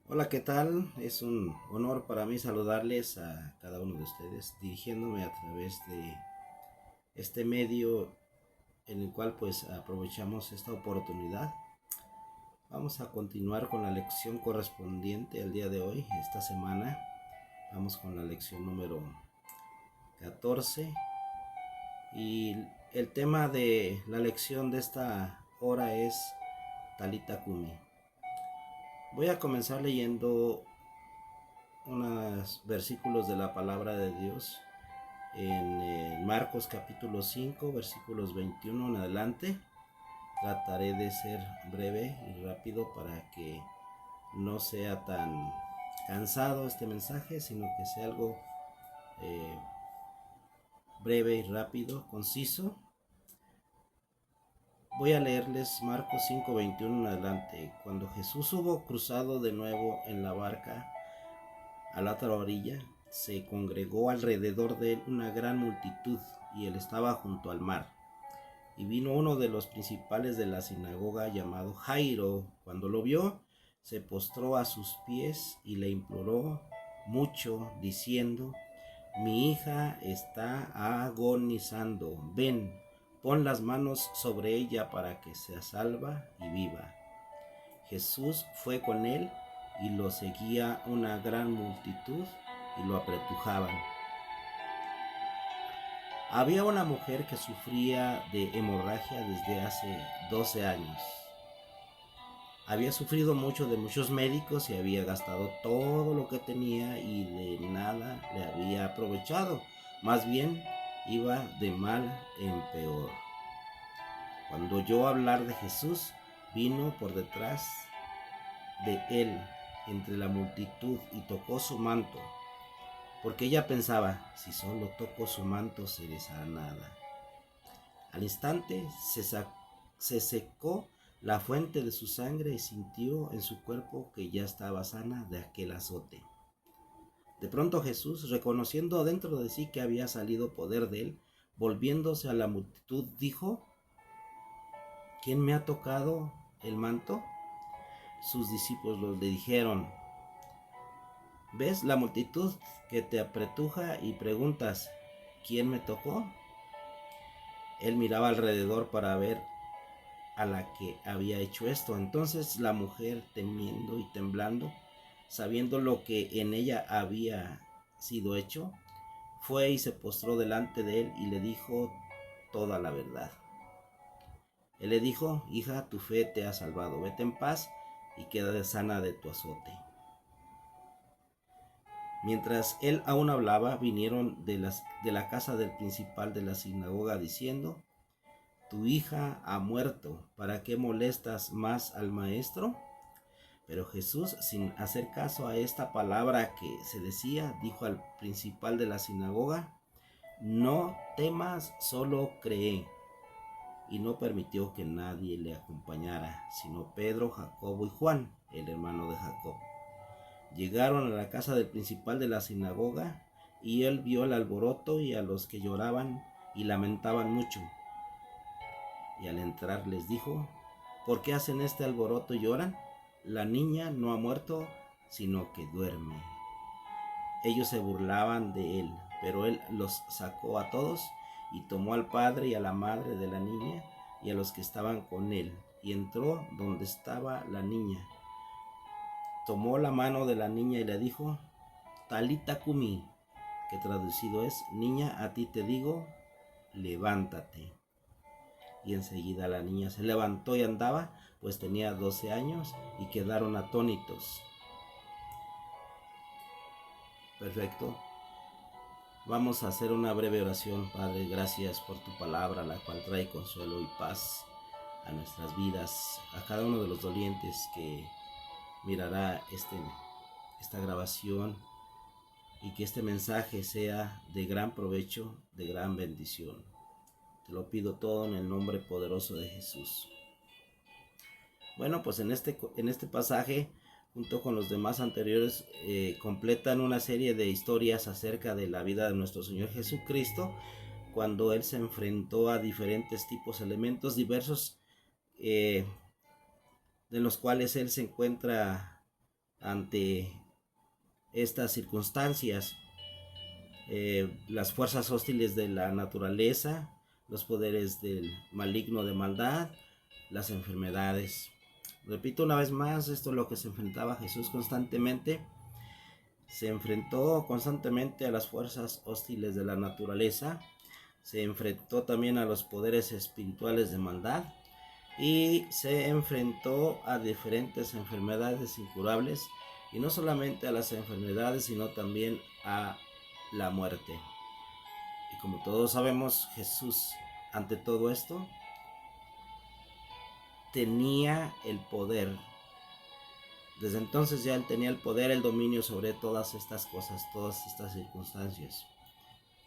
Hola, ¿qué tal? Es un honor para mí saludarles a cada uno de ustedes, dirigiéndome a través de este medio en el cual pues aprovechamos esta oportunidad. Vamos a continuar con la lección correspondiente al día de hoy, esta semana. Vamos con la lección número 14 y el tema de la lección de esta hora es Talita Kumi. Voy a comenzar leyendo unos versículos de la palabra de Dios en Marcos capítulo 5 versículos 21 en adelante. Trataré de ser breve y rápido para que no sea tan cansado este mensaje, sino que sea algo eh, breve y rápido, conciso. Voy a leerles Marcos 5:21 en adelante. Cuando Jesús hubo cruzado de nuevo en la barca a la otra orilla, se congregó alrededor de él una gran multitud, y él estaba junto al mar. Y vino uno de los principales de la sinagoga llamado Jairo. Cuando lo vio, se postró a sus pies y le imploró mucho, diciendo: Mi hija está agonizando. Ven, pon las manos sobre ella para que sea salva y viva. Jesús fue con él, y lo seguía una gran multitud y lo apretujaban. Había una mujer que sufría de hemorragia desde hace 12 años. Había sufrido mucho de muchos médicos y había gastado todo lo que tenía, y de nada le había aprovechado. Más bien iba de mal en peor. Cuando oyó hablar de Jesús, vino por detrás de él entre la multitud y tocó su manto, porque ella pensaba: si solo toco su manto seré sanada. Al instante se secó la fuente de su sangre, y sintió en su cuerpo que ya estaba sana de aquel azote. De pronto Jesús, reconociendo dentro de sí que había salido poder de él, volviéndose a la multitud, dijo: ¿Quién me ha tocado el manto? Sus discípulos le dijeron: ¿Ves la multitud que te apretuja y preguntas: ¿quién me tocó? Él miraba alrededor para ver a la que había hecho esto. Entonces la mujer, temiendo y temblando, sabiendo lo que en ella había sido hecho, fue y se postró delante de él y le dijo toda la verdad. Él le dijo: hija, tu fe te ha salvado, vete en paz y queda sana de tu azote. Mientras él aún hablaba, vinieron de la casa del principal de la sinagoga diciendo: tu hija ha muerto, ¿para qué molestas más al maestro? Pero Jesús, sin hacer caso a esta palabra que se decía, dijo al principal de la sinagoga: no temas, solo cree. Y no permitió que nadie le acompañara, sino Pedro, Jacobo y Juan, el hermano de Jacob. Llegaron a la casa del principal de la sinagoga, y él vio el alboroto y a los que lloraban y lamentaban mucho. Y al entrar les dijo: ¿por qué hacen este alboroto y lloran? La niña no ha muerto, sino que duerme. Ellos se burlaban de él, pero él los sacó a todos, y tomó al padre y a la madre de la niña y a los que estaban con él, y entró donde estaba la niña. Tomó la mano de la niña y le dijo: Talita Kumi, que traducido es: niña, a ti te digo, levántate. Y enseguida la niña se levantó y andaba, pues tenía 12 años, y quedaron atónitos. Perfecto. Vamos a hacer una breve oración. Padre, gracias por tu palabra, la cual trae consuelo y paz a nuestras vidas, a cada uno de los dolientes que mirará esta grabación, y que este mensaje sea de gran provecho, de gran bendición. Te lo pido todo en el nombre poderoso de Jesús. Bueno, pues en este pasaje, junto con los demás anteriores, completan una serie de historias acerca de la vida de nuestro Señor Jesucristo, cuando Él se enfrentó a diferentes tipos, elementos diversos, de los cuales Él se encuentra ante estas circunstancias, las fuerzas hostiles de la naturaleza, los poderes del maligno de maldad, las enfermedades. Repito una vez más, esto es lo que se enfrentaba Jesús constantemente. Se enfrentó constantemente a las fuerzas hostiles de la naturaleza, se enfrentó también a los poderes espirituales de maldad y se enfrentó a diferentes enfermedades incurables, y no solamente a las enfermedades, sino también a la muerte. Y como todos sabemos, Jesús, ante todo esto, tenía el poder. Desde entonces ya él tenía el poder, el dominio sobre todas estas cosas, todas estas circunstancias.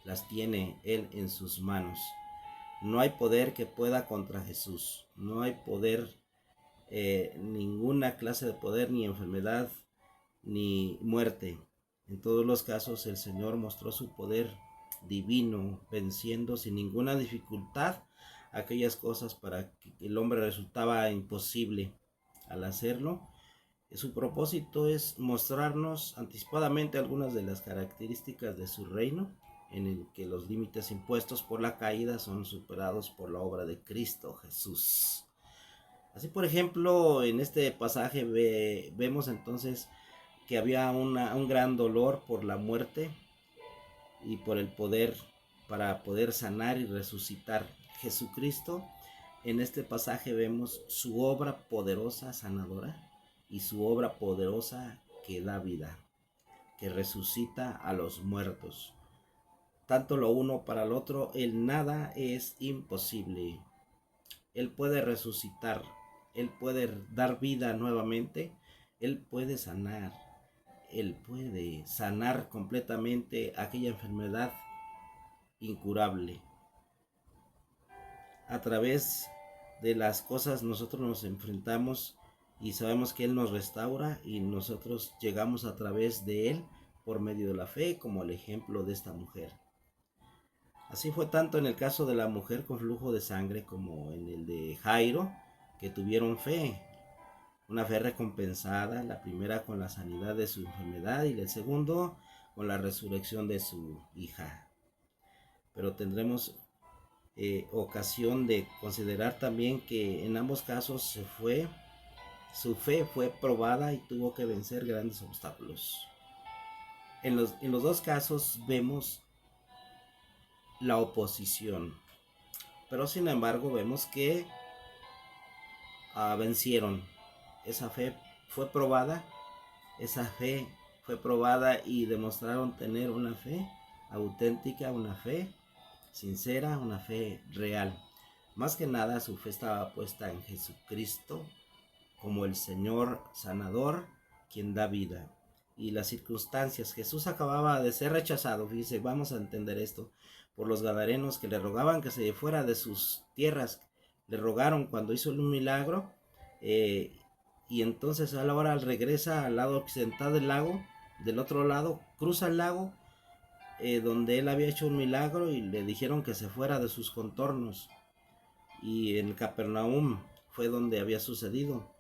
Las tiene él en sus manos. No hay poder que pueda contra Jesús. No hay poder, ninguna clase de poder, ni enfermedad, ni muerte. En todos los casos el Señor mostró su poder divino, venciendo sin ninguna dificultad aquellas cosas para que el hombre resultaba imposible. Al hacerlo, su propósito es mostrarnos anticipadamente algunas de las características de su reino, en el que los límites impuestos por la caída son superados por la obra de Cristo Jesús. Así, por ejemplo, en este pasaje vemos entonces que había un gran dolor por la muerte y por el poder para poder sanar y resucitar. Jesucristo, en este pasaje vemos su obra poderosa sanadora y su obra poderosa que da vida, que resucita a los muertos. Tanto lo uno para el otro, el nada es imposible. Él puede resucitar, Él puede dar vida nuevamente, Él puede sanar, Él puede sanar completamente aquella enfermedad incurable. A través de las cosas nosotros nos enfrentamos y sabemos que Él nos restaura, y nosotros llegamos a través de Él por medio de la fe, como el ejemplo de esta mujer. Así fue tanto en el caso de la mujer con flujo de sangre como en el de Jairo, que tuvieron fe, una fe recompensada, la primera con la sanidad de su enfermedad y el segundo con la resurrección de su hija. Pero tendremos ocasión de considerar también que en ambos casos su fe fue probada y tuvo que vencer grandes obstáculos. En los dos casos vemos la oposición, pero sin embargo vemos que vencieron. Esa fe fue probada, y demostraron tener una fe auténtica, una fe sincera, una fe real. Más que nada su fe estaba puesta en Jesucristo como el Señor sanador, quien da vida. Y las circunstancias, Jesús acababa de ser rechazado, fíjese, vamos a entender esto, por los gadarenos que le rogaban que se fuera de sus tierras. Le rogaron cuando hizo un milagro, y entonces ahora regresa al lado occidental del lago, del otro lado, cruza el lago, donde él había hecho un milagro, y le dijeron que se fuera de sus contornos. Y en Capernaum fue donde había sucedido.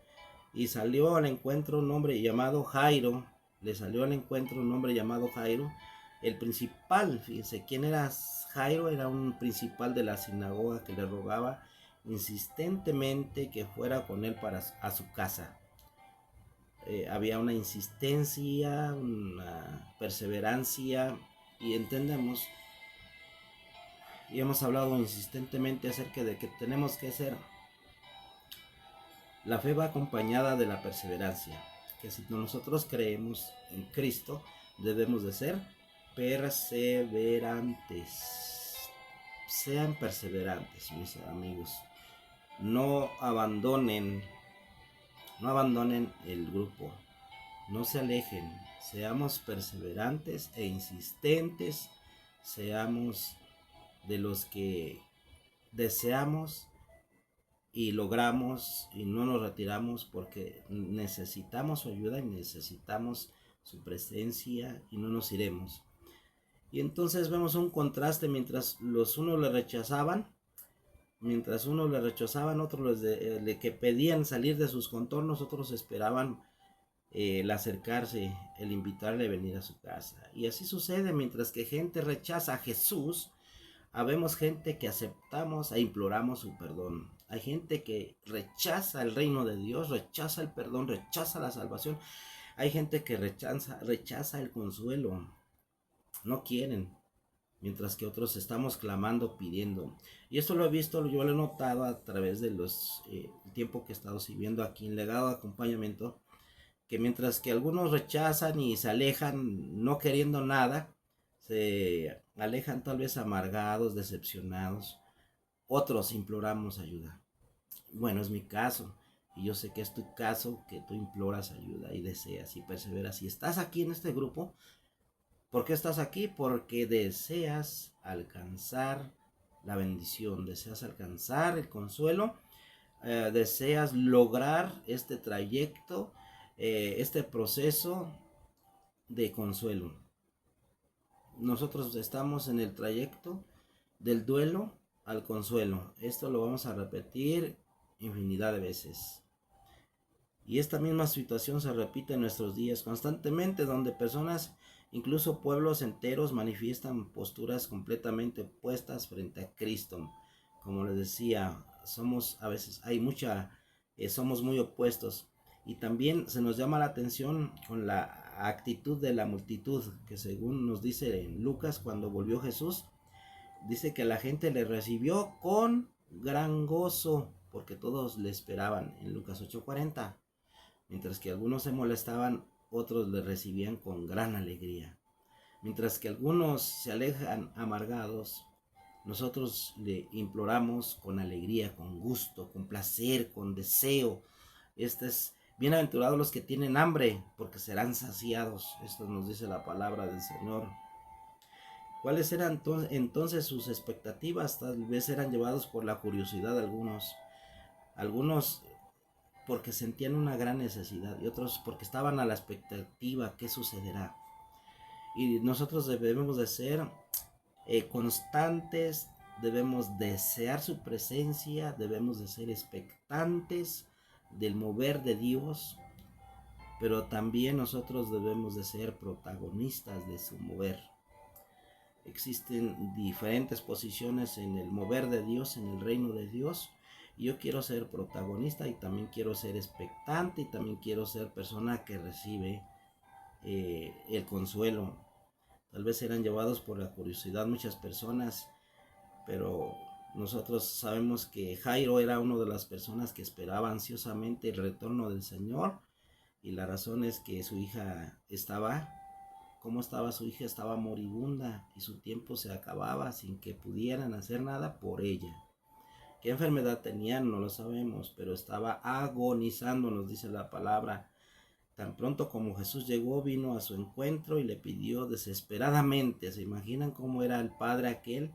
Y salió al encuentro un hombre llamado Jairo. Le salió al encuentro un hombre llamado Jairo, el principal. Fíjense, ¿quién era Jairo? Era un principal de la sinagoga que le rogaba insistentemente que fuera con él a su casa. Había una insistencia, una perseverancia, y entendemos, y hemos hablado insistentemente acerca de que tenemos que ser, la fe va acompañada de la perseverancia, que si nosotros creemos en Cristo, debemos de ser perseverantes. Sean perseverantes, mis amigos. No abandonen el grupo. No se alejen. Seamos perseverantes e insistentes. Seamos de los que deseamos y logramos, y no nos retiramos, porque necesitamos su ayuda y necesitamos su presencia, y no nos iremos. Y entonces vemos un contraste: mientras los unos le rechazaban, otros que pedían salir de sus contornos, otros esperaban el acercarse, el invitarle a venir a su casa. Y así sucede, mientras que gente rechaza a Jesús, habemos gente que aceptamos e imploramos su perdón. Hay gente que rechaza el reino de Dios, rechaza el perdón, rechaza la salvación. Hay gente que rechaza el consuelo. No quieren. Mientras que otros estamos clamando, pidiendo. Y esto lo he visto, yo lo he notado a través de el tiempo que he estado sirviendo aquí en Legado de Acompañamiento, que mientras que algunos rechazan y se alejan no queriendo nada, se alejan tal vez amargados, decepcionados, otros imploramos ayuda. Bueno, es mi caso, y yo sé que es tu caso, que tú imploras ayuda y deseas y perseveras. Y estás aquí en este grupo, ¿por qué estás aquí? Porque deseas alcanzar la bendición, deseas alcanzar el consuelo, deseas lograr este trayecto, este proceso de consuelo. Nosotros estamos en el trayecto del duelo al consuelo. Esto lo vamos a repetir infinidad de veces. Y esta misma situación se repite en nuestros días constantemente, donde personas, incluso pueblos enteros, manifiestan posturas completamente opuestas frente a Cristo. Como les decía, somos muy opuestos. Y también se nos llama la atención con la actitud de la multitud, que según nos dice en Lucas, cuando volvió Jesús, dice que la gente le recibió con gran gozo, porque todos le esperaban, en Lucas 8:40. Mientras que algunos se molestaban, otros le recibían con gran alegría. Mientras que algunos se alejan amargados, nosotros le imploramos con alegría, con gusto, con placer, con deseo. Bienaventurados los que tienen hambre, porque serán saciados. Esto nos dice la palabra del Señor. ¿Cuáles eran entonces sus expectativas? Tal vez eran llevados por la curiosidad de algunos. Algunos porque sentían una gran necesidad y otros porque estaban a la expectativa qué sucederá. Y nosotros debemos de ser constantes, debemos desear su presencia, debemos de ser expectantes del mover de Dios, pero también nosotros debemos de ser protagonistas de su mover. Existen diferentes posiciones en el mover de Dios, en el reino de Dios. Yo quiero ser protagonista y también quiero ser expectante y también quiero ser persona que recibe el consuelo. Tal vez eran llevados por la curiosidad muchas personas, pero nosotros sabemos que Jairo era una de las personas que esperaba ansiosamente el retorno del Señor, y la razón es que su hija ¿cómo estaba su hija? Estaba moribunda y su tiempo se acababa sin que pudieran hacer nada por ella. ¿Qué enfermedad tenía? No lo sabemos, pero estaba agonizando, nos dice la palabra. Tan pronto como Jesús llegó, vino a su encuentro y le pidió desesperadamente. ¿Se imaginan cómo era el padre aquel?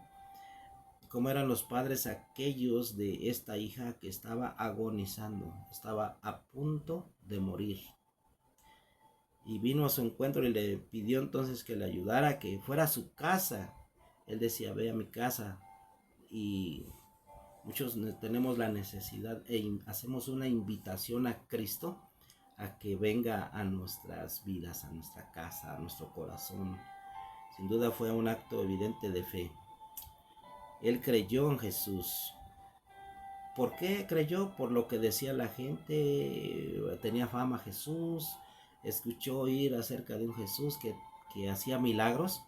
¿Cómo eran los padres aquellos de esta hija que estaba agonizando? Estaba a punto de morir. Y vino a su encuentro y le pidió entonces que le ayudara, que fuera a su casa. Él decía, ve a mi casa. Y muchos tenemos la necesidad hacemos una invitación a Cristo a que venga a nuestras vidas, a nuestra casa, a nuestro corazón. Sin duda fue un acto evidente de fe. Él creyó en Jesús. ¿Por qué creyó? Por lo que decía la gente. Tenía fama Jesús. Escuchó oír acerca de un Jesús que hacía milagros.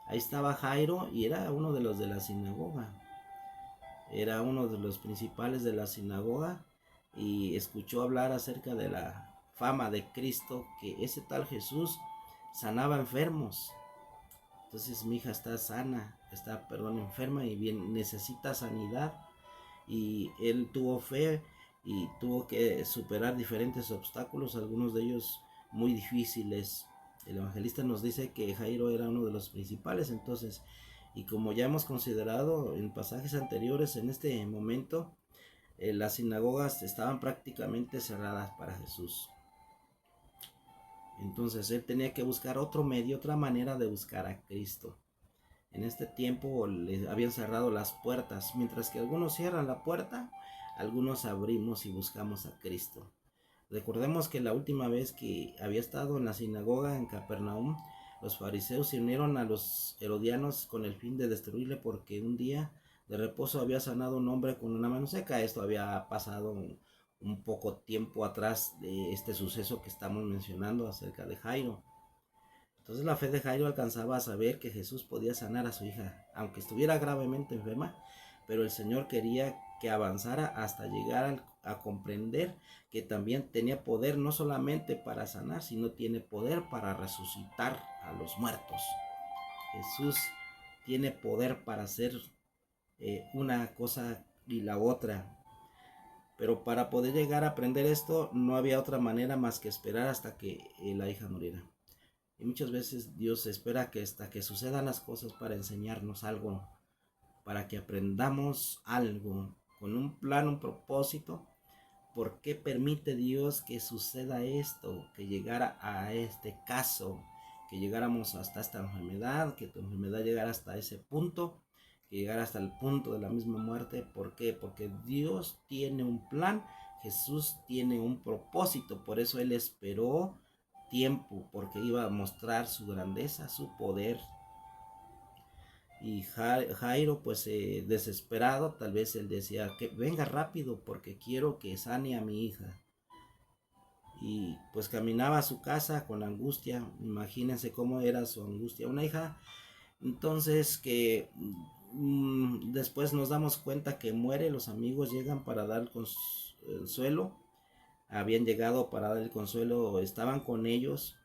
Ahí estaba Jairo y era uno de los de la sinagoga. Era uno de los principales de la sinagoga y escuchó hablar acerca de la fama de Cristo, que ese tal Jesús sanaba enfermos. Entonces mi hija está enferma y bien necesita sanidad, y él tuvo fe y tuvo que superar diferentes obstáculos, algunos de ellos muy difíciles. El evangelista nos dice que Jairo era uno de los principales. Entonces, y como ya hemos considerado en pasajes anteriores, en este momento las sinagogas estaban prácticamente cerradas para Jesús. Entonces él tenía que buscar otro medio, otra manera de buscar a Cristo. En este tiempo le habían cerrado las puertas. Mientras que algunos cierran la puerta, algunos abrimos y buscamos a Cristo. Recordemos que la última vez que había estado en la sinagoga en Capernaum, los fariseos se unieron a los herodianos con el fin de destruirle, porque un día de reposo había sanado un hombre con una mano seca. Esto había pasado un poco tiempo atrás de este suceso que estamos mencionando acerca de Jairo. Entonces la fe de Jairo alcanzaba a saber que Jesús podía sanar a su hija, aunque estuviera gravemente enferma, pero el Señor quería que avanzara hasta llegar a comprender que también tenía poder no solamente para sanar, sino tiene poder para resucitar a los muertos. Jesús tiene poder para hacer una cosa y la otra. Pero para poder llegar a aprender esto, no había otra manera más que esperar hasta que la hija muriera. Y muchas veces Dios espera que hasta que sucedan las cosas para enseñarnos algo, para que aprendamos algo, con un plan, un propósito. ¿Por qué permite Dios que suceda esto, que llegara a este caso, que llegáramos hasta esta enfermedad, que tu enfermedad llegara hasta ese punto, que llegara hasta el punto de la misma muerte? ¿Por qué? Porque Dios tiene un plan, Jesús tiene un propósito, por eso Él esperó tiempo, porque iba a mostrar su grandeza, su poder. Y Jairo, pues desesperado, tal vez él decía que venga rápido porque quiero que sane a mi hija. Y pues caminaba a su casa con angustia. Imagínense cómo era su angustia. Una hija, entonces, que después nos damos cuenta que muere. Los amigos llegan para dar el consuelo. Habían llegado para dar el consuelo, estaban con ellos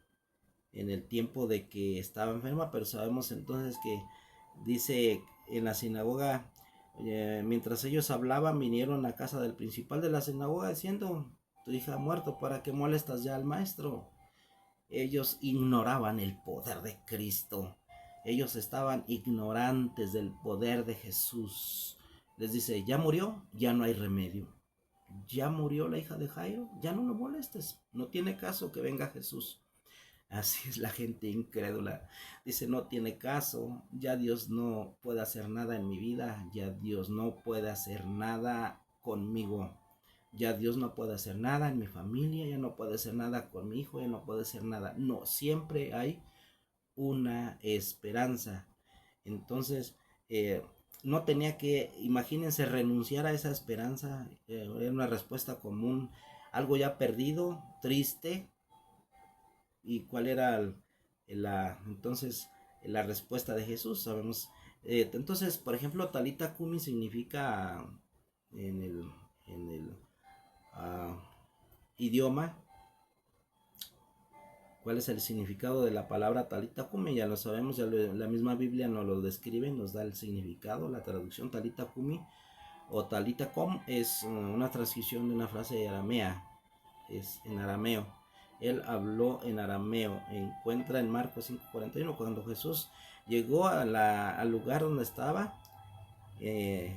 en el tiempo de que estaba enferma, pero sabemos entonces que dice en la sinagoga, mientras ellos hablaban, vinieron a casa del principal de la sinagoga diciendo: tu hija ha muerto, ¿para qué molestas ya al maestro? Ellos ignoraban el poder de Cristo. Ellos estaban ignorantes del poder de Jesús. Les dice: ya murió, ya no hay remedio. Ya murió la hija de Jairo, ya no lo molestes. No tiene caso que venga Jesús. Así es la gente incrédula. Dice: no tiene caso, ya Dios no puede hacer nada en mi vida, ya Dios no puede hacer nada conmigo, ya Dios no puede hacer nada en mi familia, ya no puede hacer nada con mi hijo, ya no puede hacer nada. No, siempre hay una esperanza. Entonces, no tenía que, imagínense, renunciar a esa esperanza. Era una respuesta común, algo ya perdido, triste. ¿Y cuál era entonces la respuesta de Jesús? Sabemos. Entonces, por ejemplo, Talita Kumi significa en el uh, idioma. ¿Cuál es el significado de la palabra Talita Kumi? Ya lo sabemos, la misma Biblia nos lo describe, nos da el significado. La traducción Talita Kumi o Talita Kom es una transcripción de una frase aramea, es en arameo. Él habló en arameo. Encuentra en Marcos 5:41 cuando Jesús llegó al lugar donde estaba, y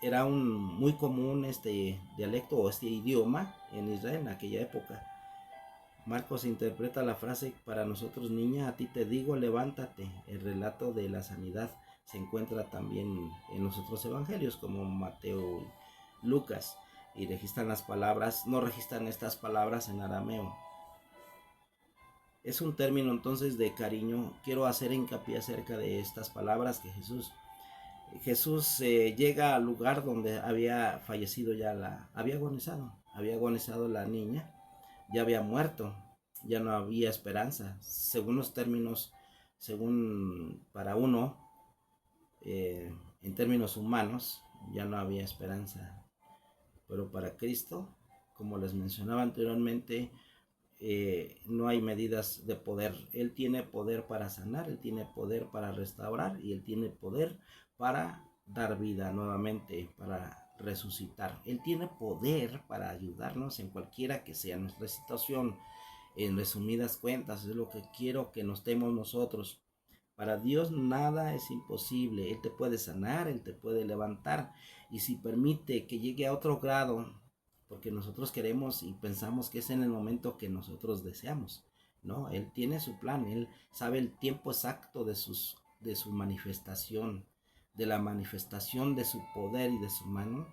era muy común este dialecto o este idioma en Israel en aquella época. Marcos interpreta la frase para nosotros: niña, a ti te digo, levántate. El relato de la sanidad se encuentra también en los otros evangelios como Mateo y Lucas, y registran las palabras, no registran estas palabras en arameo. Es un término entonces de cariño. Quiero hacer hincapié acerca de estas palabras que Jesús llega al lugar donde había fallecido ya había agonizado la niña, ya había muerto, ya no había esperanza. Según los términos, según para uno, en términos humanos, ya no había esperanza. Pero para Cristo, como les mencionaba anteriormente, no hay medidas de poder. Él tiene poder para sanar, Él tiene poder para restaurar y Él tiene poder para dar vida nuevamente, para resucitar. Él tiene poder para ayudarnos en cualquiera que sea nuestra situación. En resumidas cuentas, es lo que quiero que nos demos nosotros. Para Dios nada es imposible. Él te puede sanar, Él te puede levantar. Y si permite que llegue a otro grado, porque nosotros queremos y pensamos que es en el momento que nosotros deseamos. No, Él tiene su plan, Él sabe el tiempo exacto de su manifestación, de la manifestación de su poder y de su mano.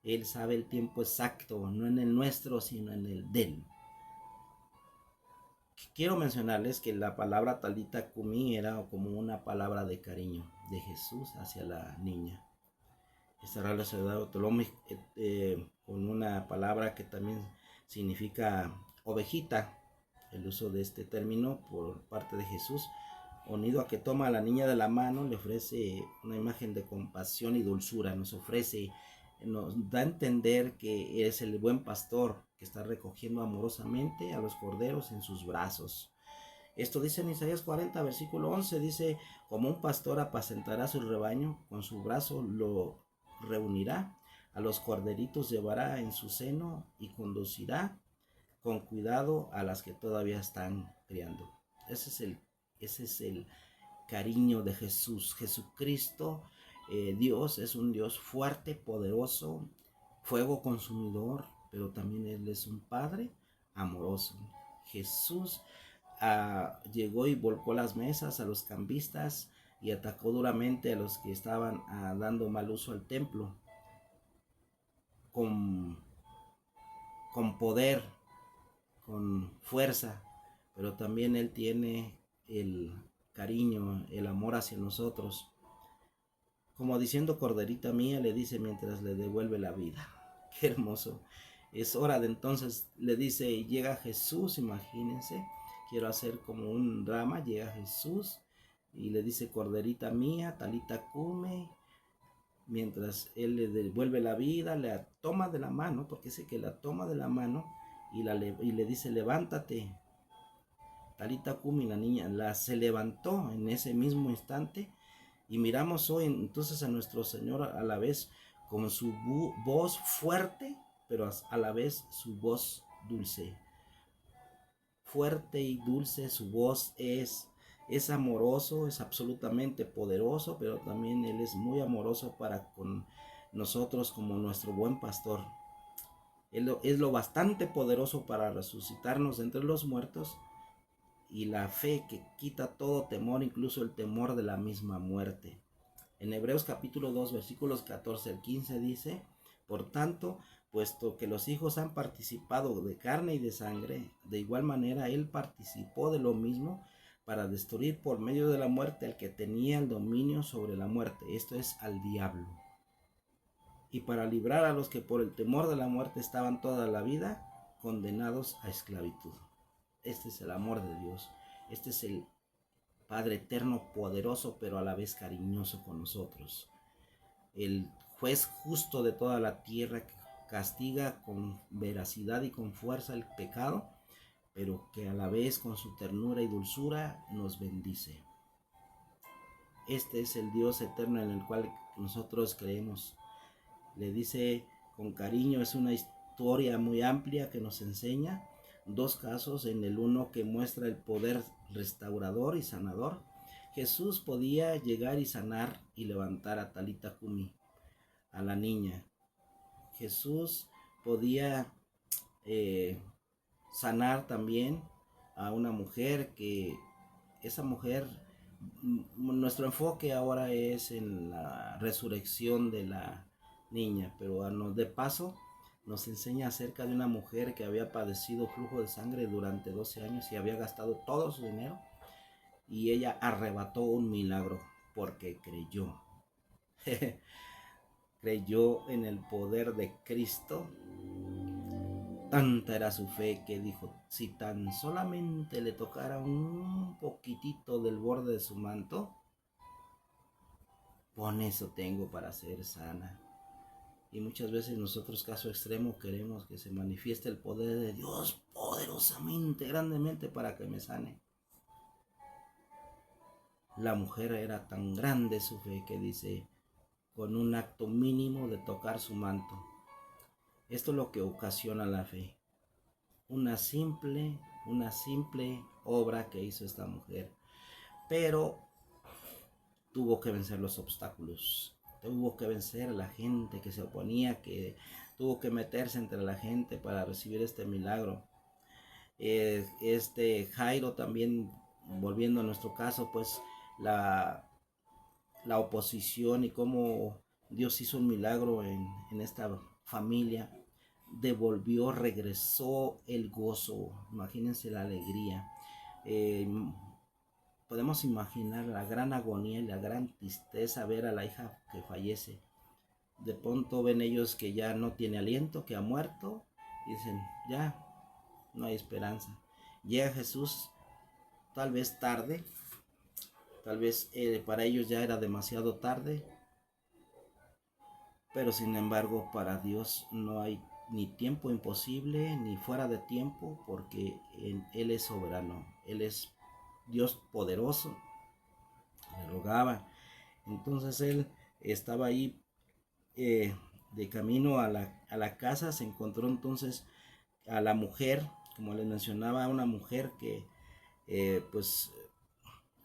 Él sabe el tiempo exacto, no en el nuestro, sino en el de Él. Quiero mencionarles que la palabra Talita Kumi era como una palabra de cariño de Jesús hacia la niña. Está relacionado con una palabra que también significa ovejita. El uso de este término por parte de Jesús, unido a que toma a la niña de la mano, le ofrece una imagen de compasión y dulzura. Nos da a entender que es el buen pastor que está recogiendo amorosamente a los corderos en sus brazos. Esto dice en Isaías 40, versículo 11, dice: como un pastor apacentará su rebaño, con su brazo lo reunirá, a los corderitos llevará en su seno y conducirá con cuidado a las que todavía están criando. Ese es el cariño de Jesús. Jesucristo, Dios, es un Dios fuerte, poderoso, fuego consumidor, pero también Él es un Padre amoroso. Jesús llegó y volcó las mesas a los cambistas y atacó duramente a los que estaban dando mal uso al templo con poder, con fuerza, pero también Él tiene el cariño, el amor hacia nosotros. Como diciendo: corderita mía, le dice mientras le devuelve la vida. Qué hermoso. Es hora de entonces, le dice, llega Jesús, imagínense, quiero hacer como un drama, llega Jesús y le dice: corderita mía, talita cume, mientras Él le devuelve la vida, la toma de la mano, porque dice que la toma de la mano y le dice: levántate. Talita Kumi, la niña, se levantó en ese mismo instante. Y miramos hoy entonces a nuestro Señor a la vez con su voz fuerte, pero a la vez su voz dulce. Fuerte y dulce su voz es amoroso, es absolutamente poderoso, pero también Él es muy amoroso para con nosotros como nuestro buen pastor. Él es lo bastante poderoso para resucitarnos entre los muertos, y la fe que quita todo temor, incluso el temor de la misma muerte. En Hebreos capítulo 2, versículos 14 al 15 dice: por tanto, puesto que los hijos han participado de carne y de sangre, de igual manera Él participó de lo mismo, para destruir por medio de la muerte al que tenía el dominio sobre la muerte, esto es, al diablo, y para librar a los que por el temor de la muerte estaban toda la vida condenados a esclavitud. Este es el amor de Dios. Este es el Padre eterno, poderoso, pero a la vez cariñoso con nosotros. El juez justo de toda la tierra, que castiga con veracidad y con fuerza el pecado, pero que a la vez con su ternura y dulzura nos bendice. Este es el Dios eterno en el cual nosotros creemos. Le dice con cariño, es una historia muy amplia que nos enseña dos casos. En el uno, que muestra el poder restaurador y sanador, Jesús podía llegar y sanar y levantar a Talita Kumi, a la niña. Jesús podía sanar también a una mujer, que esa mujer, nuestro enfoque ahora es en la resurrección de la niña, pero de paso nos enseña acerca de una mujer que había padecido flujo de sangre durante 12 años y había gastado todo su dinero, y ella arrebató un milagro porque creyó. Creyó en el poder de Cristo. Tanta era su fe que dijo: si tan solamente le tocara un poquitito del borde de su manto, con eso tengo para ser sana. Y muchas veces nosotros, caso extremo, queremos que se manifieste el poder de Dios poderosamente, grandemente, para que me sane. La mujer era tan grande su fe que dice: con un acto mínimo de tocar su manto. Esto es lo que ocasiona la fe. Una simple obra que hizo esta mujer. Pero tuvo que vencer los obstáculos. Tuvo que vencer a la gente que se oponía, que tuvo que meterse entre la gente para recibir este milagro. Jairo también, volviendo a nuestro caso, pues la oposición y cómo Dios hizo un milagro en esta familia, devolvió, regresó el gozo. Imagínense la alegría. Eh, Podemos imaginar la gran agonía y la gran tristeza ver a la hija que fallece. De pronto ven ellos que ya no tiene aliento, que ha muerto, y dicen, ya, no hay esperanza. Llega Jesús, tal vez tarde, tal vez para ellos ya era demasiado tarde, pero sin embargo para Dios no hay ni tiempo imposible ni fuera de tiempo, porque Él es soberano, Él es Dios poderoso. Le rogaba. Entonces él estaba ahí de camino a la casa, se encontró entonces a la mujer, como les mencionaba, una mujer que pues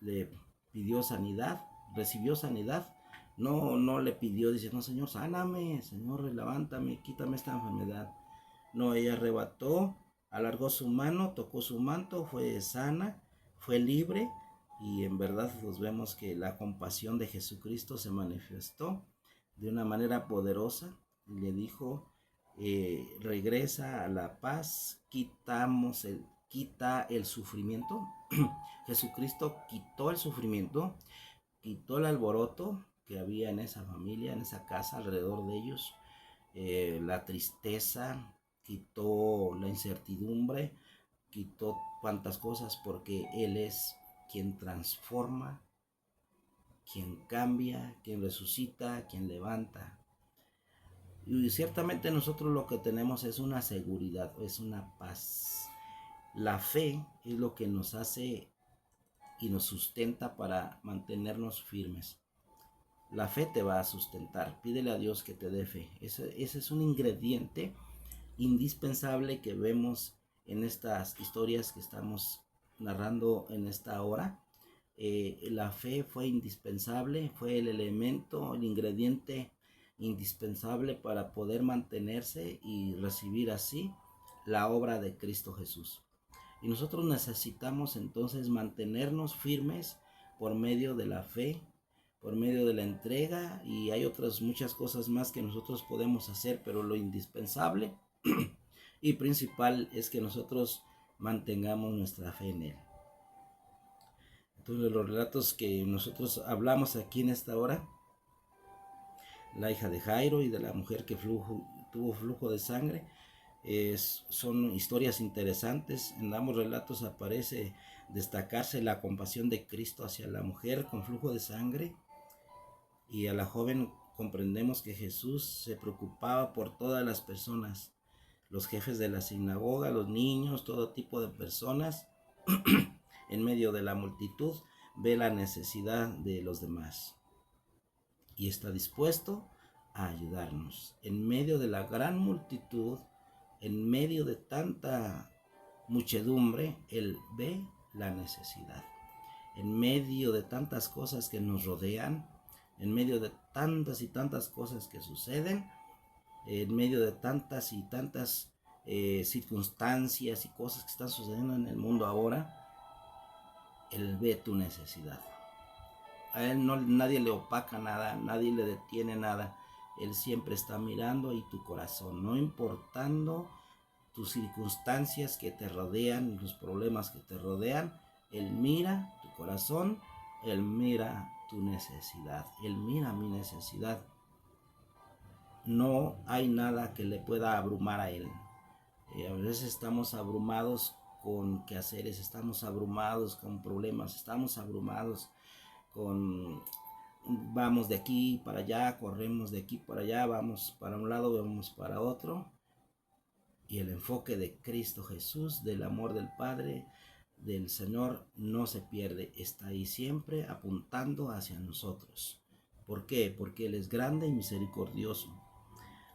le pidió sanidad, recibió sanidad. No le pidió, dice, no, Señor, sáname, Señor, levántame, quítame esta enfermedad. No, ella arrebató, alargó su mano, tocó su manto, fue sana, fue libre, y en verdad pues vemos que la compasión de Jesucristo se manifestó de una manera poderosa y le dijo, regresa a la paz, quita el sufrimiento. Jesucristo quitó el sufrimiento, quitó el alboroto que había en esa familia, en esa casa, alrededor de ellos, la tristeza, quitó la incertidumbre, quitó cuantas cosas, porque Él es quien transforma, quien cambia, quien resucita, quien levanta. Y ciertamente nosotros lo que tenemos es una seguridad, es una paz. La fe es lo que nos hace y nos sustenta para mantenernos firmes. La fe te va a sustentar. Pídele a Dios que te dé fe. Ese es un ingrediente indispensable que vemos en estas historias que estamos narrando en esta hora. La fe fue indispensable, fue el elemento, el ingrediente indispensable para poder mantenerse y recibir así la obra de Cristo Jesús. Y nosotros necesitamos entonces mantenernos firmes por medio de la fe, por medio de la entrega, y hay otras muchas cosas más que nosotros podemos hacer, pero lo indispensable y principal es que nosotros mantengamos nuestra fe en Él. Entonces los relatos que nosotros hablamos aquí en esta hora, la hija de Jairo y de la mujer que tuvo flujo de sangre, son historias interesantes. En ambos relatos aparece destacarse la compasión de Cristo hacia la mujer con flujo de sangre, y a la joven comprendemos que Jesús se preocupaba por todas las personas, los jefes de la sinagoga, los niños, todo tipo de personas. En medio de la multitud ve la necesidad de los demás y está dispuesto a ayudarnos. En medio de la gran multitud, en medio de tanta muchedumbre, Él ve la necesidad. En medio de tantas cosas que nos rodean, en medio de tantas y tantas cosas que suceden, en medio de tantas y tantas circunstancias y cosas que están sucediendo en el mundo ahora, Él ve tu necesidad. A Él nadie le opaca nada, nadie le detiene nada. Él siempre está mirando ahí tu corazón, no importando tus circunstancias que te rodean, los problemas que te rodean. Él mira tu corazón, Él mira tu necesidad, Él mira mi necesidad. No hay nada que le pueda abrumar a Él. A veces estamos abrumados con quehaceres, estamos abrumados con problemas, estamos abrumados con, vamos de aquí para allá, corremos de aquí para allá, vamos para un lado, vamos para otro. Y el enfoque de Cristo Jesús, del amor del Padre, del Señor, no se pierde, está ahí siempre apuntando hacia nosotros. ¿Por qué? Porque Él es grande y misericordioso.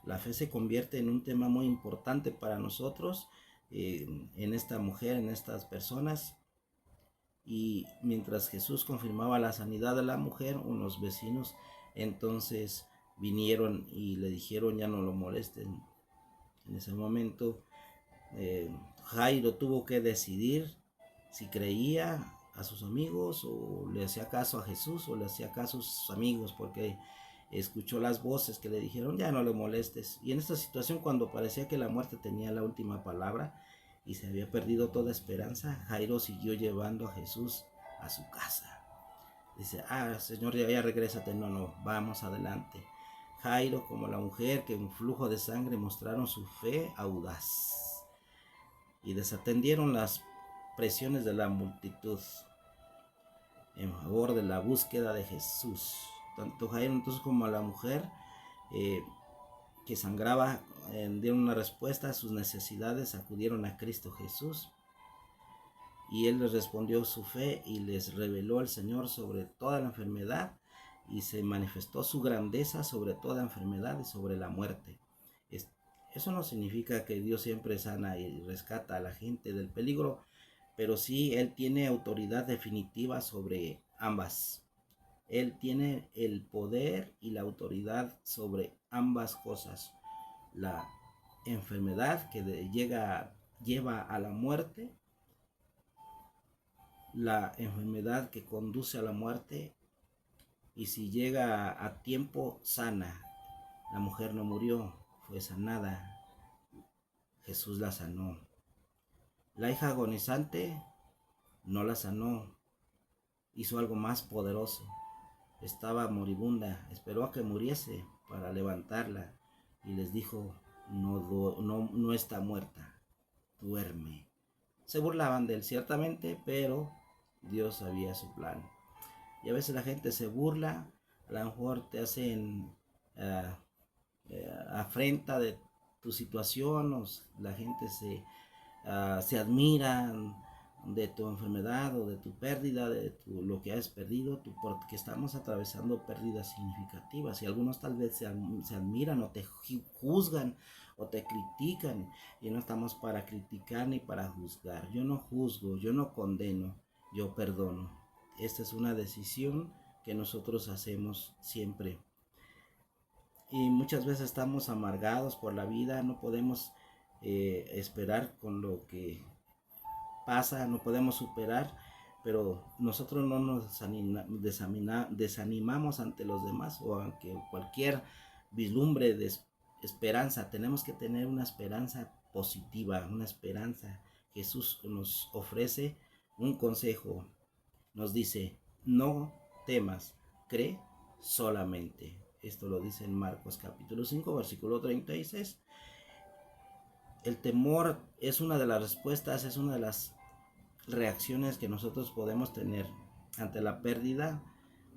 La fe se convierte en un tema muy importante para nosotros, en esta mujer, en estas personas. Y mientras Jesús confirmaba la sanidad de la mujer, unos vecinos entonces vinieron y le dijeron, ya no lo molesten. En ese momento Jairo tuvo que decidir si creía a sus amigos o le hacía caso a Jesús o le hacía caso a sus amigos, porque escuchó las voces que le dijeron, ya no le molestes. Y en esta situación, cuando parecía que la muerte tenía la última palabra y se había perdido toda esperanza, Jairo siguió llevando a Jesús a su casa. Dice, Señor, ya regrésate. No, vamos adelante. Jairo, como la mujer que en flujo de sangre mostraron su fe audaz y desatendieron las presiones de la multitud en favor de la búsqueda de Jesús. Tanto Jairo entonces como la mujer que sangraba dieron una respuesta a sus necesidades, acudieron a Cristo Jesús y Él les respondió su fe y les reveló al Señor sobre toda la enfermedad y se manifestó su grandeza sobre toda enfermedad y sobre la muerte. Eso no significa que Dios siempre sana y rescata a la gente del peligro, pero sí Él tiene autoridad definitiva sobre ambas. Él tiene el poder y la autoridad sobre ambas cosas. La enfermedad que lleva a la muerte, la enfermedad que conduce a la muerte, y si llega a tiempo, sana. La mujer no murió, fue sanada. Jesús la sanó. La hija agonizante no la sanó, hizo algo más poderoso. Estaba moribunda, esperó a que muriese para levantarla y les dijo, no está muerta, duerme. Se burlaban de él ciertamente, pero Dios sabía su plan. Y a veces la gente se burla, a lo mejor te hacen afrenta de tu situación, la gente se admira de tu enfermedad o de tu pérdida, de lo que has perdido, porque estamos atravesando pérdidas significativas y algunos tal vez se admiran o te juzgan o te critican, y no estamos para criticar ni para juzgar. Yo no juzgo, yo no condeno, yo perdono. Esta es una decisión que nosotros hacemos siempre. Y muchas veces estamos amargados por la vida, no podemos esperar con lo que pasa, no podemos superar, pero nosotros no nos desanimamos ante los demás o ante cualquier vislumbre de esperanza. Tenemos que tener una esperanza positiva, una esperanza. Jesús nos ofrece un consejo, nos dice, no temas, cree solamente. Esto lo dice en Marcos capítulo 5, versículo 36. El temor es una de las respuestas, es una de las reacciones que nosotros podemos tener ante la pérdida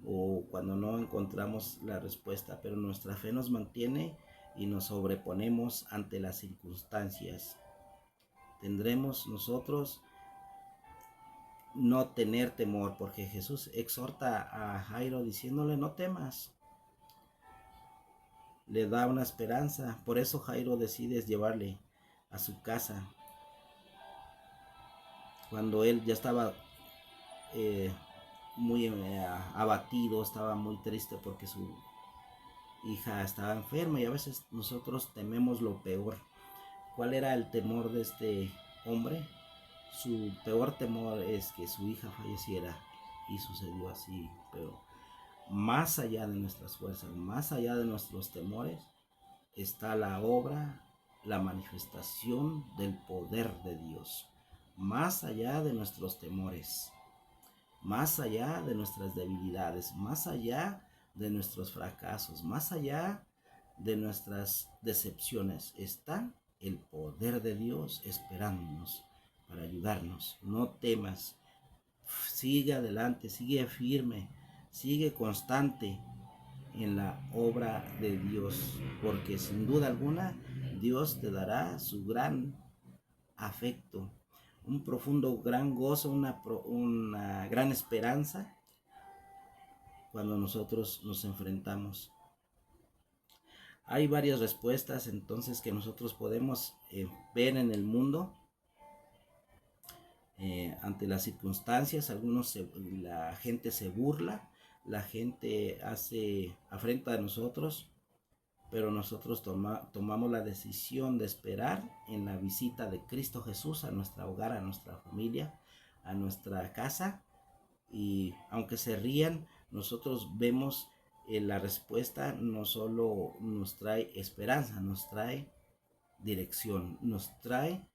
o cuando no encontramos la respuesta, pero nuestra fe nos mantiene y nos sobreponemos ante las circunstancias. Tendremos nosotros no tener temor, porque Jesús exhorta a Jairo diciéndole, no temas. Le da una esperanza, por eso Jairo decide llevarle a su casa. Cuando él ya estaba muy abatido, estaba muy triste porque su hija estaba enferma, y a veces nosotros tememos lo peor. ¿Cuál era el temor de este hombre? Su peor temor es que su hija falleciera, y sucedió así. Pero más allá de nuestras fuerzas, más allá de nuestros temores, está la obra, la manifestación del poder de Dios. Más allá de nuestros temores, más allá de nuestras debilidades, más allá de nuestros fracasos, más allá de nuestras decepciones, está el poder de Dios esperándonos para ayudarnos. No temas, sigue adelante, sigue firme, sigue constante en la obra de Dios, porque sin duda alguna Dios te dará su gran afecto, un profundo gran gozo, una gran esperanza cuando nosotros nos enfrentamos. Hay varias respuestas entonces que nosotros podemos ver en el mundo ante las circunstancias. La gente se burla, la gente afrenta a nosotros, pero nosotros tomamos la decisión de esperar en la visita de Cristo Jesús a nuestro hogar, a nuestra familia, a nuestra casa. Y aunque se rían, nosotros vemos la respuesta no solo nos trae esperanza, nos trae dirección, nos trae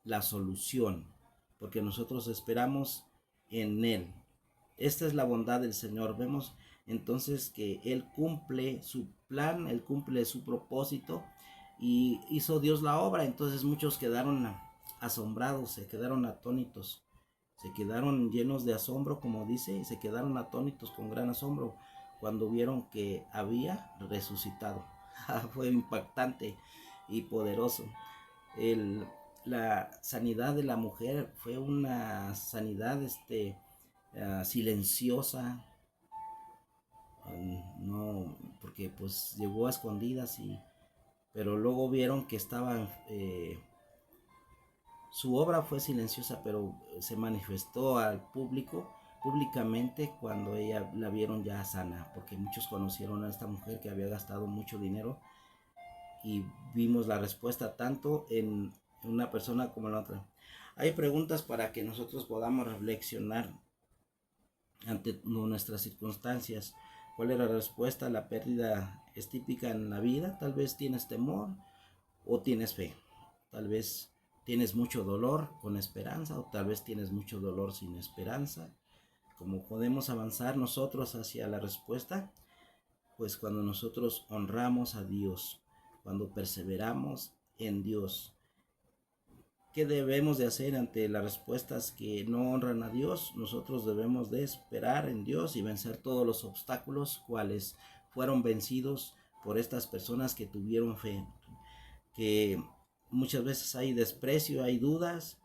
la solución, porque nosotros esperamos en Él. Esta es la bondad del Señor. Vemos entonces que Él cumple su plan, Él cumple su propósito y hizo Dios la obra. Entonces muchos quedaron asombrados, se quedaron atónitos, se quedaron llenos de asombro, como dice, y se quedaron atónitos con gran asombro cuando vieron que había resucitado. Fue impactante y poderoso. La sanidad de la mujer fue una sanidad silenciosa, no, porque pues llegó a escondidas, pero luego vieron que estaba, su obra fue silenciosa, pero se manifestó al público públicamente cuando ella la vieron ya sana, porque muchos conocieron a esta mujer que había gastado mucho dinero, y vimos la respuesta tanto en una persona como en la otra. Hay preguntas para que nosotros podamos reflexionar ante nuestras circunstancias. ¿Cuál era la respuesta? La pérdida es típica en la vida. Tal vez tienes temor o tienes fe. Tal vez tienes mucho dolor con esperanza, o tal vez tienes mucho dolor sin esperanza. ¿Cómo podemos avanzar nosotros hacia la respuesta? Pues cuando nosotros honramos a Dios, cuando perseveramos en Dios. ¿Qué debemos de hacer ante las respuestas que no honran a Dios? Nosotros debemos de esperar en Dios y vencer todos los obstáculos cuales fueron vencidos por estas personas que tuvieron fe. Que muchas veces hay desprecio, hay dudas,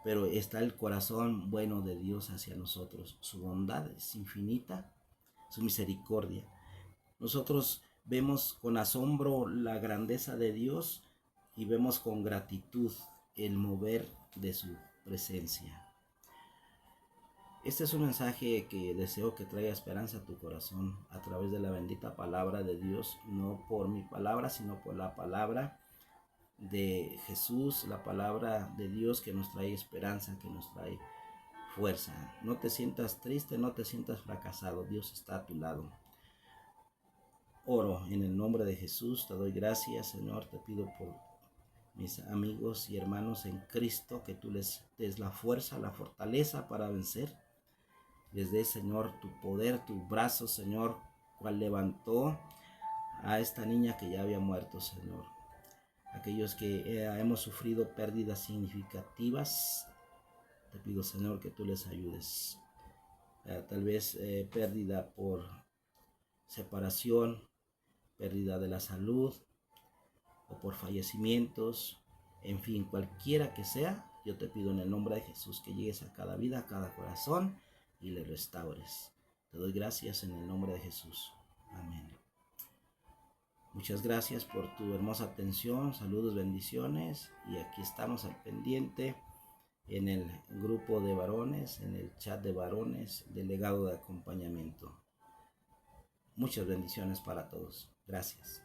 pero está el corazón bueno de Dios hacia nosotros. Su bondad es infinita, su misericordia. Nosotros vemos con asombro la grandeza de Dios y vemos con gratitud el mover de su presencia. Este es un mensaje que deseo que traiga esperanza a tu corazón a través de la bendita palabra de Dios, no por mi palabra, sino por la palabra de Jesús, la palabra de Dios que nos trae esperanza, que nos trae fuerza. No te sientas triste, no te sientas fracasado, Dios está a tu lado. Oro en el nombre de Jesús, te doy gracias, Señor, te pido por mis amigos y hermanos en Cristo, que tú les des la fuerza, la fortaleza para vencer. Les des, Señor, tu poder, tu brazo, Señor, cual levantó a esta niña que ya había muerto, Señor. Aquellos que hemos sufrido pérdidas significativas, te pido, Señor, que tú les ayudes. Tal vez pérdida por separación, pérdida de la salud, o por fallecimientos, en fin, cualquiera que sea, yo te pido en el nombre de Jesús que llegues a cada vida, a cada corazón y le restaures. Te doy gracias en el nombre de Jesús. Amén. Muchas gracias por tu hermosa atención, saludos, bendiciones, y aquí estamos al pendiente en el grupo de varones, en el chat de varones, delegado de acompañamiento. Muchas bendiciones para todos. Gracias.